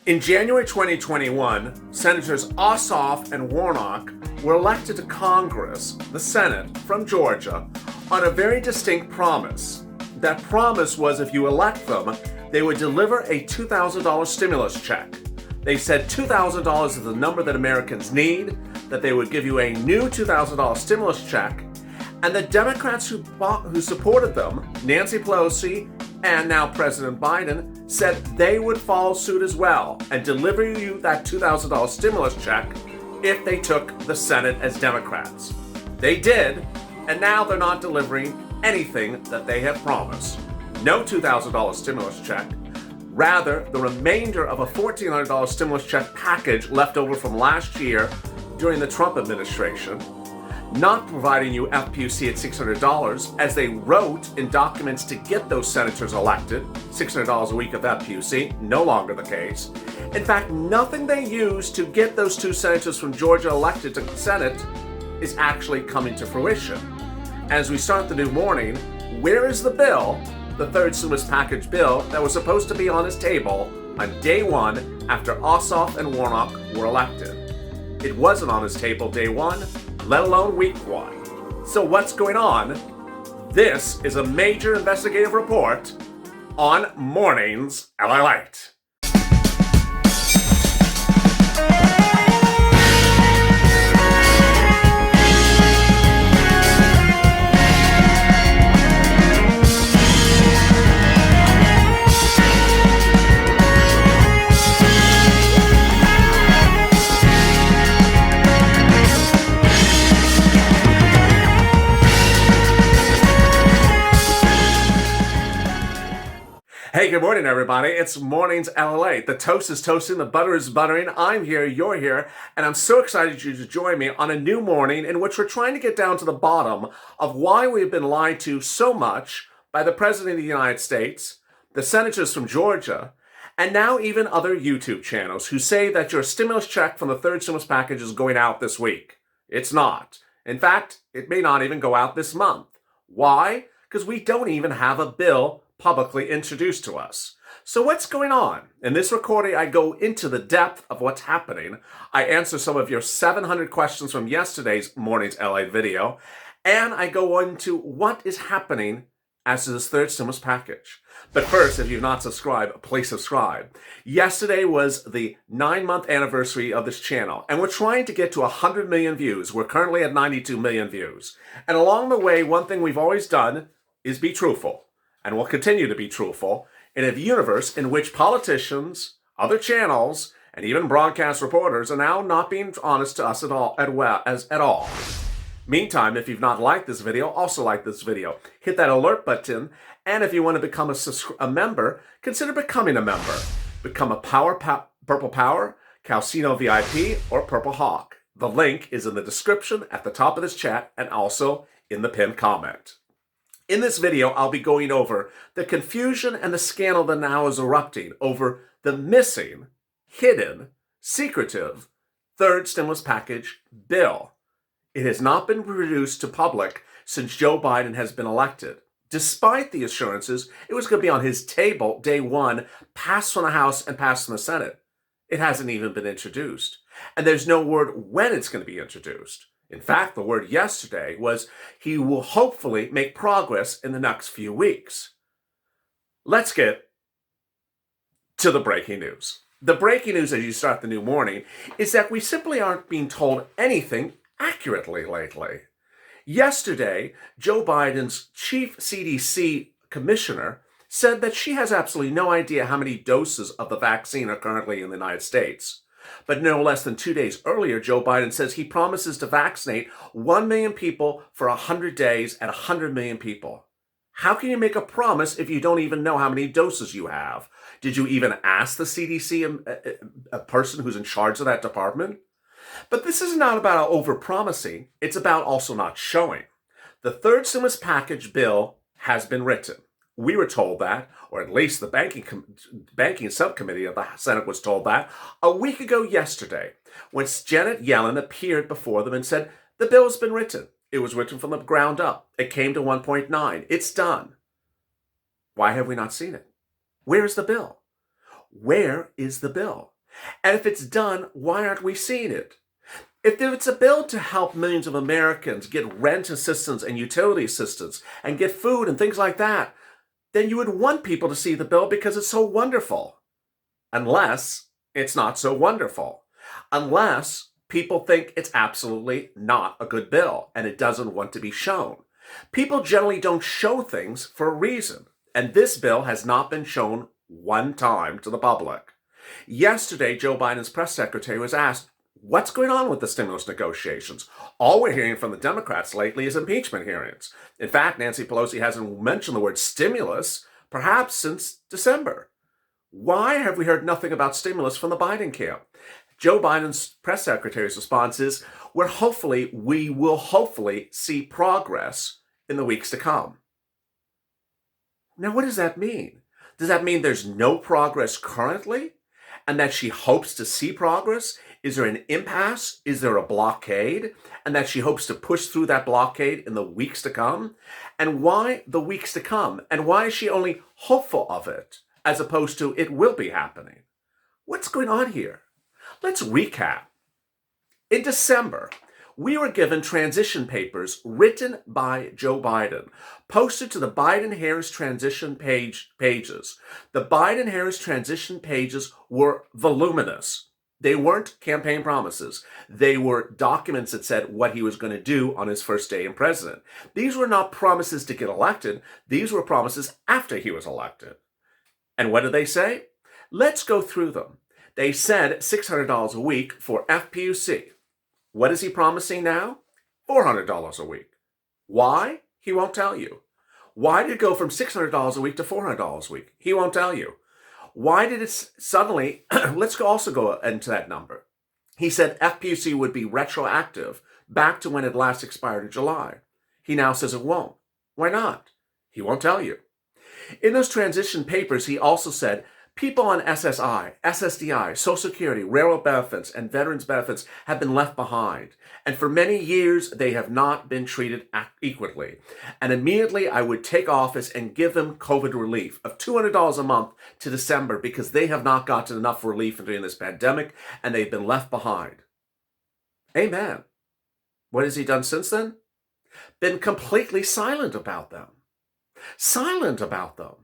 In January 2021, Senators Ossoff and Warnock were elected to Congress, the Senate, from Georgia, on a very distinct promise. That promise was if you elect them, they would deliver a $2,000 stimulus check. They said $2,000 is the number that Americans need, that they would give you a new $2,000 stimulus check, and the Democrats who supported them, Nancy Pelosi and now President Biden, said they would follow suit as well and deliver you that $2,000 stimulus check if they took the Senate as Democrats. They did, and now they're not delivering anything that they have promised. No $2,000 stimulus check. Rather, the remainder of a $1,400 stimulus check package left over from last year during the Trump administration, not providing you FPUC at $600, as they wrote in documents to get those senators elected. $600 a week of FPUC, no longer the case. In fact, nothing they used to get those two senators from Georgia elected to the Senate is actually coming to fruition. As we start the new morning, where is the bill, the third stimulus package bill, that was supposed to be on his table on day one after Ossoff and Warnock were elected? It wasn't on his table day one, let alone week one. So what's going on? This is a major investigative report on Mornings LALATE. Hey, good morning, everybody. It's Mornings LALATE. The toast is toasting, the butter is buttering. I'm here, you're here, and I'm so excited you to join me on a new morning in which we're trying to get down to the bottom of why we've been lied to so much by the President of the United States, the senators from Georgia, and now even other YouTube channels who say that your stimulus check from the third stimulus package is going out this week. It's not. In fact, it may not even go out this month. Why? Because we don't even have a bill publicly introduced to us. So what's going on? In this recording, I go into the depth of what's happening. I answer some of your 700 questions from yesterday's Mornings LA video, and I go into what is happening as to this third stimulus package. But first, if you've not subscribed, please subscribe. Yesterday was the 9-month anniversary of this channel, and we're trying to get to 100 million views. We're currently at 92 million views. And along the way, one thing we've always done is be truthful. And will continue to be truthful in a universe in which politicians, other channels, and even broadcast reporters are now not being honest to us at all. Meantime, if you've not liked this video, also like this video. Hit that alert button, and if you want to become a member, consider becoming a member. Become a Purple Power, Calcino VIP, or Purple Hawk. The link is in the description at the top of this chat and also in the pinned comment. In this video, I'll be going over the confusion and the scandal that now is erupting over the missing, hidden, secretive third stimulus package bill. It has not been produced to public since Joe Biden has been elected. Despite the assurances, it was going to be on his table day one, passed from the House and passed from the Senate. It hasn't even been introduced. And there's no word when it's going to be introduced. In fact, the word yesterday was he will hopefully make progress in the next few weeks. Let's get to the breaking news. The breaking news as you start the new morning is that we simply aren't being told anything accurately lately. Yesterday, Joe Biden's chief CDC commissioner said that she has absolutely no idea how many doses of the vaccine are currently in the United States. But no less than 2 days earlier, Joe Biden says he promises to vaccinate 1 million people for 100 days at 100 million people. How can you make a promise if you don't even know how many doses you have? Did you even ask the CDC, a person who's in charge of that department? But this is not about over-promising. It's about also not showing. The third stimulus package bill has been written. We were told that, or at least the banking subcommittee of the Senate was told that, a week ago yesterday, when Janet Yellen appeared before them and said, the bill has been written. It was written from the ground up. It came to 1.9. It's done. Why have we not seen it? Where is the bill? Where is the bill? And if it's done, why aren't we seeing it? If it's a bill to help millions of Americans get rent assistance and utility assistance and get food and things like that, then you would want people to see the bill because it's so wonderful. Unless it's not so wonderful. Unless people think it's absolutely not a good bill and it doesn't want to be shown. People generally don't show things for a reason. And this bill has not been shown one time to the public. Yesterday, Joe Biden's press secretary was asked, what's going on with the stimulus negotiations? All we're hearing from the Democrats lately is impeachment hearings. In fact, Nancy Pelosi hasn't mentioned the word stimulus, perhaps since December. Why have we heard nothing about stimulus from the Biden camp? Joe Biden's press secretary's response is, we will hopefully see progress in the weeks to come. Now, what does that mean? Does that mean there's no progress currently? And that she hopes to see progress? Is there an impasse? Is there a blockade? And that she hopes to push through that blockade in the weeks to come? And why the weeks to come? And why is she only hopeful of it, as opposed to it will be happening? What's going on here? Let's recap. In December, we were given transition papers written by Joe Biden, posted to the Biden-Harris transition pages. The Biden-Harris transition pages were voluminous. They weren't campaign promises. They were documents that said what he was going to do on his first day in president. These were not promises to get elected. These were promises after he was elected. And what did they say? Let's go through them. They said $600 a week for FPUC. What is he promising now? $400 a week. Why? He won't tell you. Why did it go from $600 a week to $400 a week? He won't tell you. Why did it suddenly, let's also go into that number. He said FPUC would be retroactive back to when it last expired in July. He now says it won't. Why not? He won't tell you. In those transition papers, he also said people on SSI, SSDI, Social Security, railroad benefits, and veterans benefits have been left behind. And for many years, they have not been treated equally. And immediately, I would take office and give them COVID relief of $200 a month to December because they have not gotten enough relief during this pandemic and they've been left behind. Amen. What has he done since then? Been completely silent about them. Silent about them.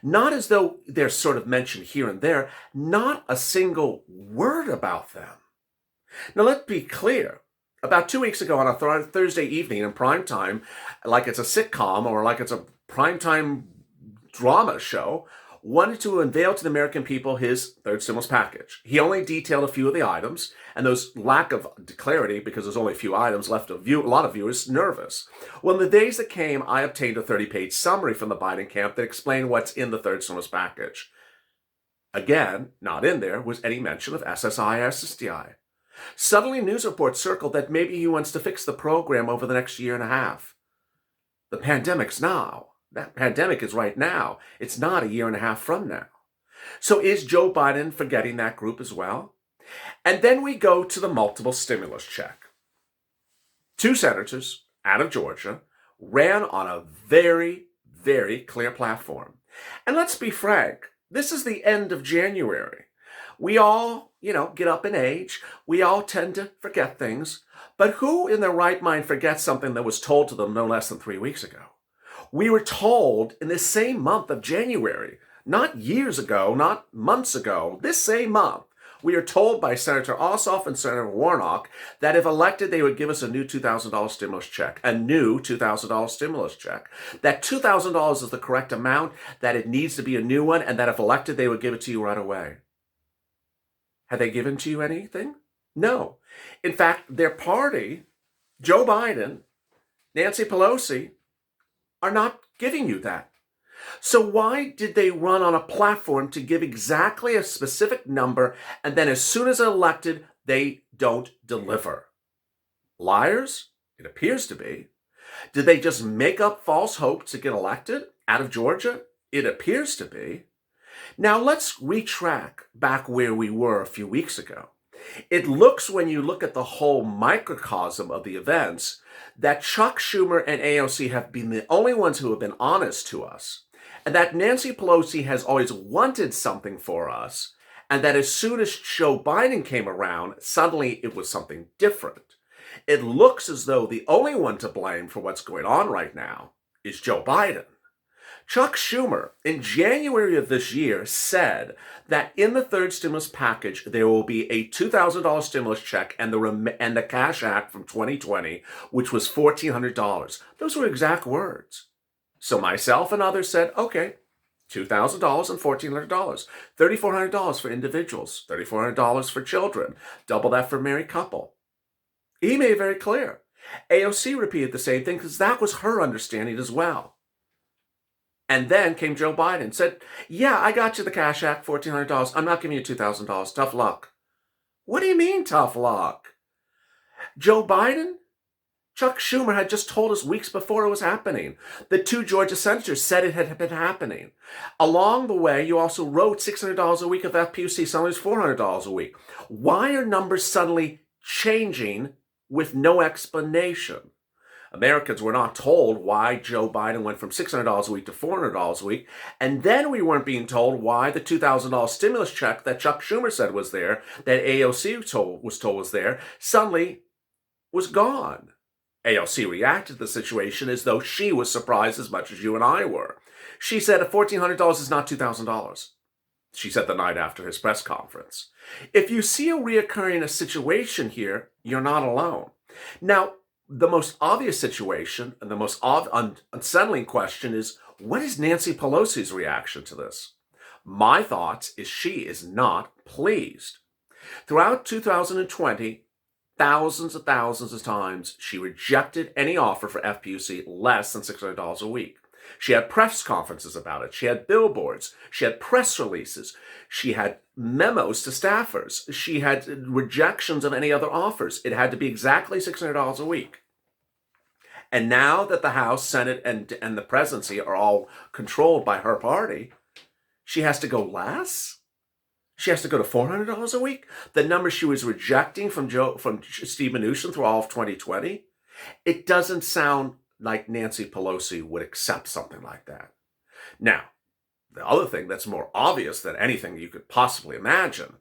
Not as though they're sort of mentioned here and there, not a single word about them. Now, let's be clear. About 2 weeks ago on a Thursday evening in prime time, like it's a sitcom or like it's a primetime drama show, wanted to unveil to the American people his third stimulus package. He only detailed a few of the items, and those lack of clarity, because there's only a few items, left a lot of viewers nervous. Well, in the days that came, I obtained a 30-page summary from the Biden camp that explained what's in the third stimulus package. Again, not in there was any mention of SSI or SSDI. Suddenly, news reports circled that maybe he wants to fix the program over the next year and a half. The pandemic's now. That pandemic is right now. It's not a year and a half from now. So is Joe Biden forgetting that group as well? And then we go to the multiple stimulus check. 2 senators out of Georgia ran on a very, very clear platform. And let's be frank, this is the end of January. We all, get up in age. We all tend to forget things. But who in their right mind forgets something that was told to them no less than 3 weeks ago? We were told in this same month of January, not years ago, not months ago, this same month, we are told by Senator Ossoff and Senator Warnock that if elected, they would give us a new $2,000 stimulus check, a new $2,000 stimulus check. That $2,000 is the correct amount, that it needs to be a new one, and that if elected, they would give it to you right away. Have they given to you anything? No. In fact, their party, Joe Biden, Nancy Pelosi, are not giving you that. So why did they run on a platform to give exactly a specific number, and then as soon as elected, they don't deliver? Liars? It appears to be. Did they just make up false hope to get elected out of Georgia? It appears to be. Now let's retrack back where we were a few weeks ago. It looks, when you look at the whole microcosm of the events, that Chuck Schumer and AOC have been the only ones who have been honest to us, and that Nancy Pelosi has always wanted something for us, and that as soon as Joe Biden came around, suddenly it was something different. It looks as though the only one to blame for what's going on right now is Joe Biden. Chuck Schumer, in January of this year, said that in the third stimulus package, there will be a $2,000 stimulus check and the Cash Act from 2020, which was $1,400. Those were exact words. So myself and others said, okay, $2,000 and $1,400, $3,400 for individuals, $3,400 for children, double that for married couple. He made it very clear. AOC repeated the same thing because that was her understanding as well. And then came Joe Biden and said, yeah, I got you the Cash Act, $1,400. I'm not giving you $2,000. Tough luck. What do you mean, tough luck? Joe Biden? Chuck Schumer had just told us weeks before it was happening. The two Georgia senators said it had been happening. Along the way, you also wrote $600 a week of FPUC, suddenly $400 a week. Why are numbers suddenly changing with no explanation? Americans were not told why Joe Biden went from $600 a week to $400 a week, and then we weren't being told why the $2,000 stimulus check that Chuck Schumer said was there, that AOC was told was there, suddenly was gone. AOC reacted to the situation as though she was surprised as much as you and I were. She said $1,400 is not $2,000. She said the night after his press conference. If you see a reoccurring situation here, you're not alone. Now, the most obvious situation and the most unsettling question is, what is Nancy Pelosi's reaction to this? My thoughts is she is not pleased. Throughout 2020, thousands of times, she rejected any offer for FPUC less than $600 a week. She had press conferences about it. She had billboards. She had press releases. She had memos to staffers. She had rejections of any other offers. It had to be exactly $600 a week. And now that the House, Senate, and the presidency are all controlled by her party, she has to go less? She has to go to $400 a week? The number she was rejecting from Steve Mnuchin through all of 2020? It doesn't sound like Nancy Pelosi would accept something like that. Now, the other thing that's more obvious than anything you could possibly imagine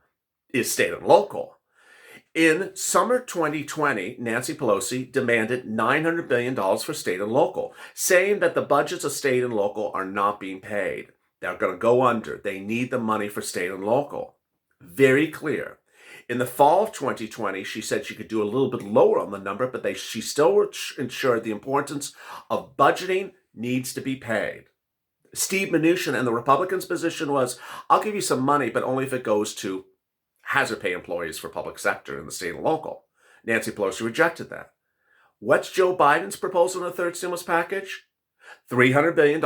is state and local. In summer 2020, Nancy Pelosi demanded $900 billion for state and local, saying that the budgets of state and local are not being paid. They're going to go under. They need the money for state and local. Very clear. In the fall of 2020, she said she could do a little bit lower on the number, but she still ensured the importance of budgeting needs to be paid. Steve Mnuchin and the Republicans' position was, I'll give you some money, but only if it goes to hazard pay employees for public sector in the state and local. Nancy Pelosi rejected that. What's Joe Biden's proposal in the third stimulus package? $300 billion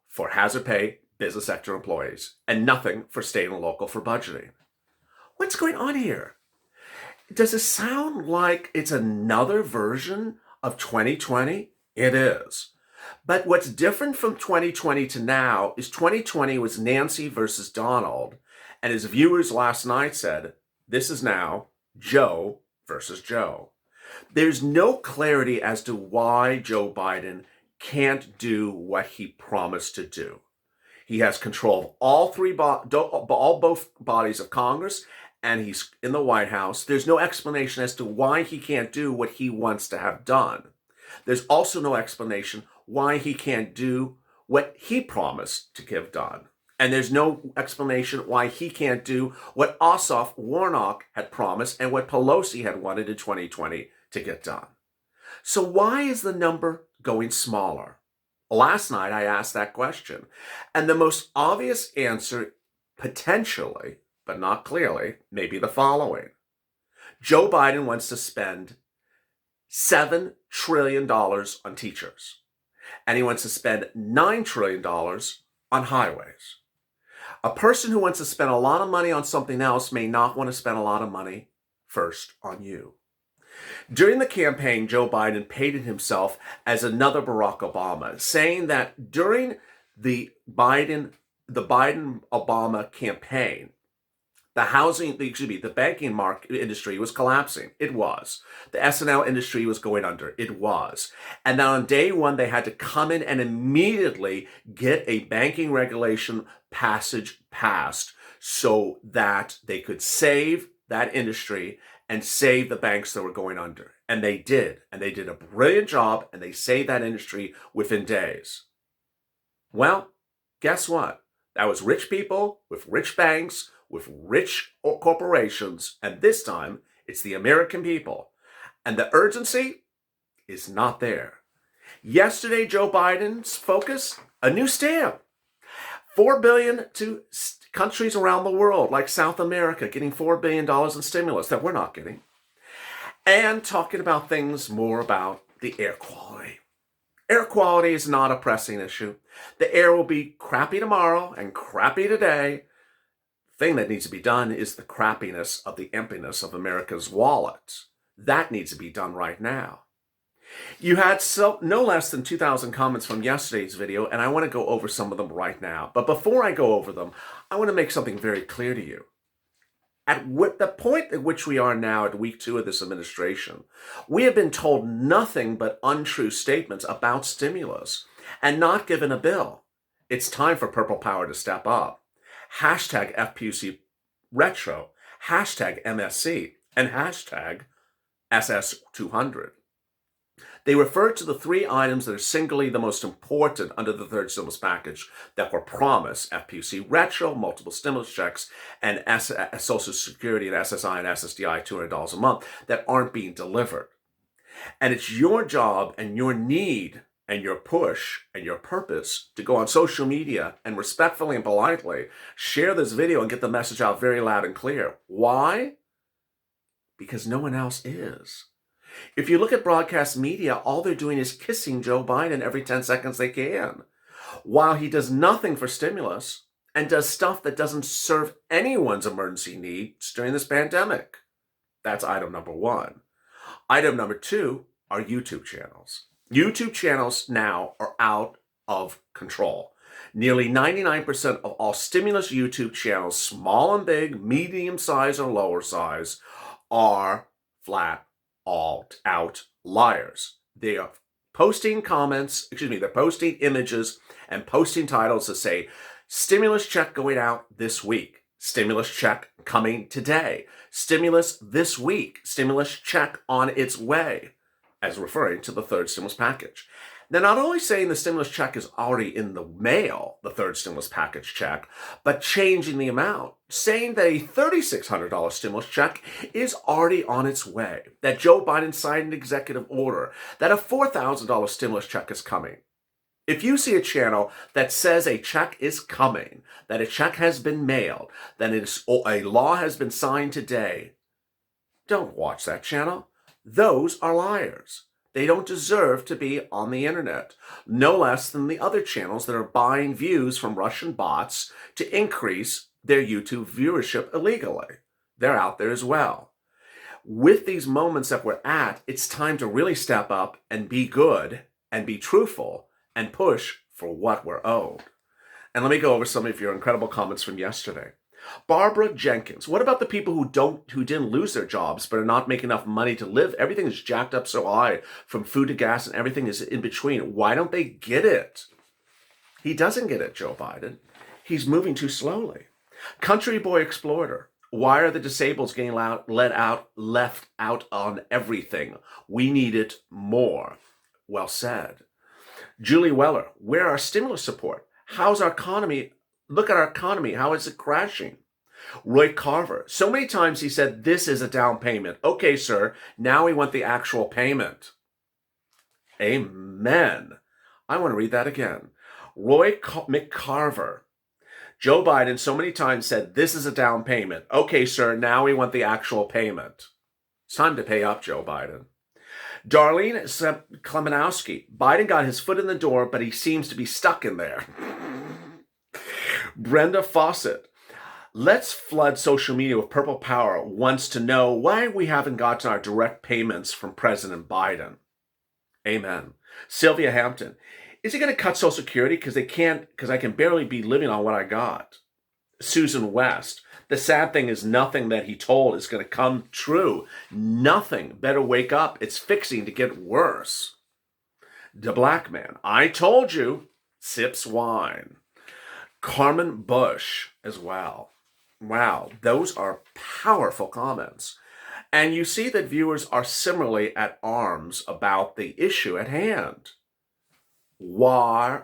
for hazard pay business sector employees and nothing for state and local for budgeting. What's going on here? Does it sound like it's another version of 2020? It is. But what's different from 2020 to now is 2020 was Nancy versus Donald, and as viewers last night said, this is now Joe versus Joe. There's no clarity as to why Joe Biden can't do what he promised to do. He has control of both bodies of Congress, and he's in the White House. There's no explanation as to why he can't do what he wants to have done. There's also no explanation why he can't do what he promised to give done. And there's no explanation why he can't do what Ossoff Warnock had promised and what Pelosi had wanted in 2020 to get done. So why is the number going smaller? Last night I asked that question, and the most obvious answer, potentially, but not clearly, may be the following. Joe Biden wants to spend $7 trillion on teachers, and he wants to spend $9 trillion on highways. A person who wants to spend a lot of money on something else may not want to spend a lot of money first on you. During the campaign, Joe Biden painted himself as another Barack Obama, saying that during the Biden-Obama campaign, the banking market industry was collapsing. It was. The S&L industry was going under. It was. And then on day one, they had to come in and immediately get a banking regulation passage passed so that they could save that industry and save the banks that were going under. And they did. And they did a brilliant job, and they saved that industry within days. Well, guess what? That was rich people with rich banks, with rich corporations, and this time it's the American people. And the urgency is not there. Yesterday, Joe Biden's focus, a new stamp. $4 billion to countries around the world, like South America, getting $4 billion in stimulus that we're not getting. And talking about things more about the air quality. Air quality is not a pressing issue. The air will be crappy tomorrow and crappy today. The thing that needs to be done is the crappiness of the emptiness of America's wallet. That needs to be done right now. You had no less than 2,000 comments from yesterday's video, and I want to go over some of them right now. But before I go over them, I want to make something very clear to you. At the point at which we are now at week 2 of this administration, we have been told nothing but untrue statements about stimulus and not given a bill. It's time for Purple Power to step up. Hashtag FPUC retro, hashtag MSC, and hashtag SS200. They refer to the 3 items that are singly the most important under the third stimulus package that were promised: FPUC retro, multiple stimulus checks, and Social Security and SSI and SSDI $200 a month that aren't being delivered. And it's your job and your need and your push and your purpose to go on social media and respectfully and politely share this video and get the message out very loud and clear. Why? Because no one else is. If you look at broadcast media, all they're doing is kissing Joe Biden every 10 seconds they can, while he does nothing for stimulus and does stuff that doesn't serve anyone's emergency needs during this pandemic. That's item number 1. Item number 2 are YouTube channels. YouTube channels now are out of control. Nearly 99% of all stimulus YouTube channels, small and big, medium size or lower size, are flat all out liars. They are posting they're posting images and posting titles that say, stimulus check going out this week, stimulus check coming today, stimulus this week, stimulus check on its way, as referring to the third stimulus package. They're not only saying the stimulus check is already in the mail, the third stimulus package check, but changing the amount, saying that a $3,600 stimulus check is already on its way, that Joe Biden signed an executive order, that a $4,000 stimulus check is coming. If you see a channel that says a check is coming, that a check has been mailed, that a law has been signed today, don't watch that channel. Those are liars. They don't deserve to be on the internet, no less than the other channels that are buying views from Russian bots to increase their YouTube viewership illegally. They're out there as well. With these moments that we're at, it's time to really step up and be good and be truthful and push for what we're owed. And let me go over some of your incredible comments from yesterday. Barbara Jenkins, what about the people who didn't lose their jobs but are not making enough money to live? Everything is jacked up so high, from food to gas, and everything is in between. Why don't they get it? He doesn't get it, Joe Biden. He's moving too slowly. Country Boy Explorer, why are the disabled getting left out on everything? We need it more. Well said. Julie Weller, where are stimulus support? How's our economy? Look at our economy. How is it crashing? Roy Carver. So many times he said, this is a down payment. Okay, sir. Now we want the actual payment. Amen. I want to read that again. Roy McCarver. Joe Biden so many times said, this is a down payment. Okay, sir. Now we want the actual payment. It's time to pay up, Joe Biden. Darlene Klemenowski. Biden got his foot in the door, but he seems to be stuck in there. Brenda Fawcett. Let's flood social media with Purple Power wants to know why we haven't gotten our direct payments from President Biden. Amen. Sylvia Hampton. Is he going to cut Social Security because I can barely be living on what I got? Susan West. The sad thing is nothing that he told is going to come true. Nothing. Better wake up. It's fixing to get worse. The black man. I told you. Sips wine. Carmen Bush as well. Wow, those are powerful comments. And you see that viewers are similarly at arms about the issue at hand. Why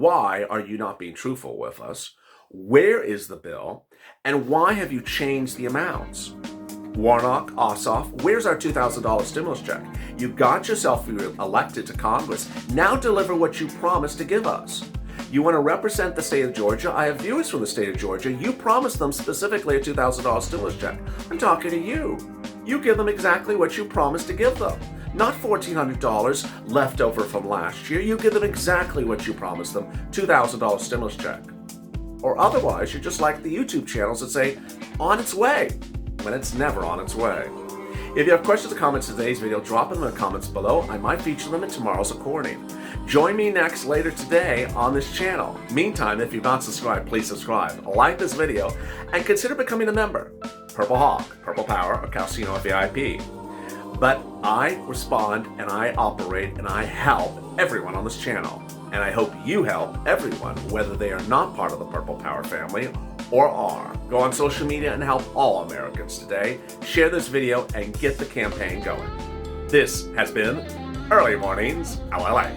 are you not being truthful with us? Where is the bill? And why have you changed the amounts? Warnock, Ossoff, where's our $2,000 stimulus check? You got yourself elected to Congress. Now deliver what you promised to give us. You want to represent the state of Georgia? I have viewers from the state of Georgia. You promised them specifically a $2,000 stimulus check. I'm talking to you. You give them exactly what you promised to give them. Not $1,400 left over from last year. You give them exactly what you promised them, $2,000 stimulus check. Or otherwise, you're just like the YouTube channels that say, on its way, when it's never on its way. If you have questions or comments in today's video, drop them in the comments below. I might feature them in tomorrow's recording. Join me next later today on this channel. Meantime, if you've not subscribed, please subscribe, like this video, and consider becoming a member. Purple Hawk, Purple Power, or Calcino VIP. But I respond and I operate and I help everyone on this channel. And I hope you help everyone, whether they are not part of the Purple Power family or are. Go on social media and help all Americans today. Share this video and get the campaign going. This has been Early Mornings LALATE.